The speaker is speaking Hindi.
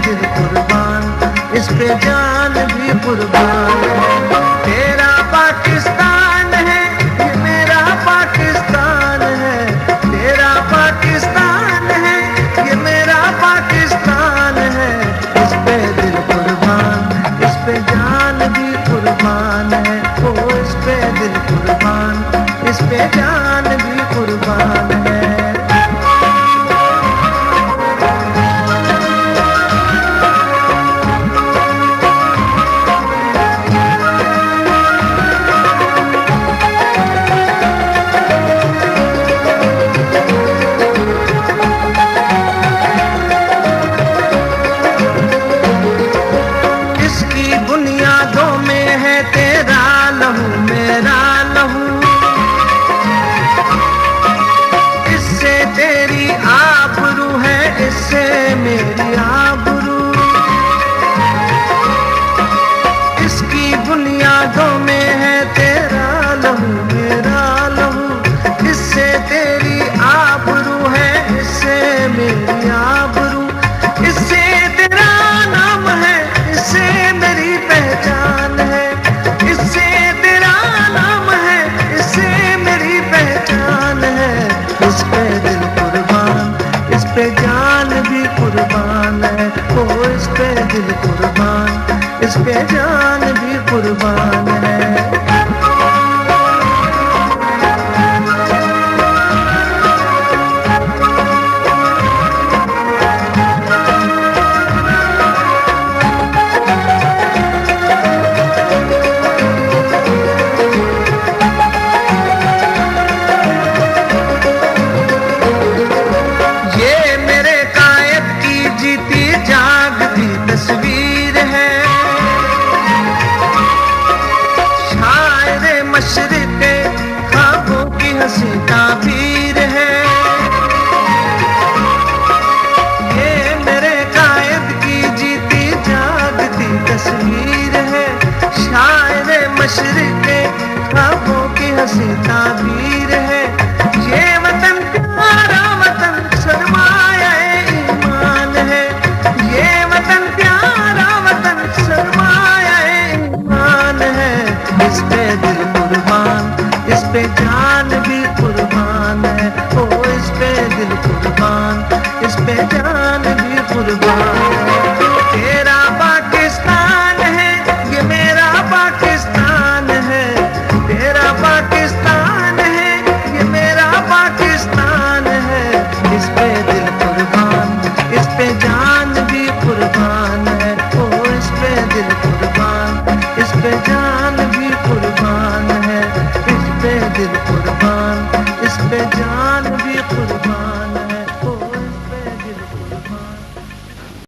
दिल कुर्बान, इस पे जान भी कुर्बान है। तेरा पाकिस्तान है, ये मेरा पाकिस्तान है। तेरा पाकिस्तान है, ये मेरा पाकिस्तान है। इस पे दिल कुर्बान, इस पे जान भी कुर्बान है। ओ इस पे दिल कुर्बान, इस पे जान भी कुर्बान है। बुनियादों में है तेरा लहू मेरा लहू, इससे तेरी आबरू है, इससे मेरी आबरू। इसकी बुनियादों में है तेरा लहू मेरा लहू, इससे तेरी आबरू है, इससे मेरी आबरू। इससे तेरा नाम है, इससे मेरी पहचान है। इससे तेरा नाम है, इससे मेरी पहचान है। इस पे दिल कुर्बान, इस पे जान भी कुर्बान है। ओ इस पे दिल कुर्बान, इस पे जान भी कुर्बान है। जागती तस्वीर है, शायर मशरिक़ ख्वाबों की हंसी ताबीर है। ये मेरे कायद की जीती जागती तस्वीर है, शायर मशरिक़ ख्वाबों की हंसी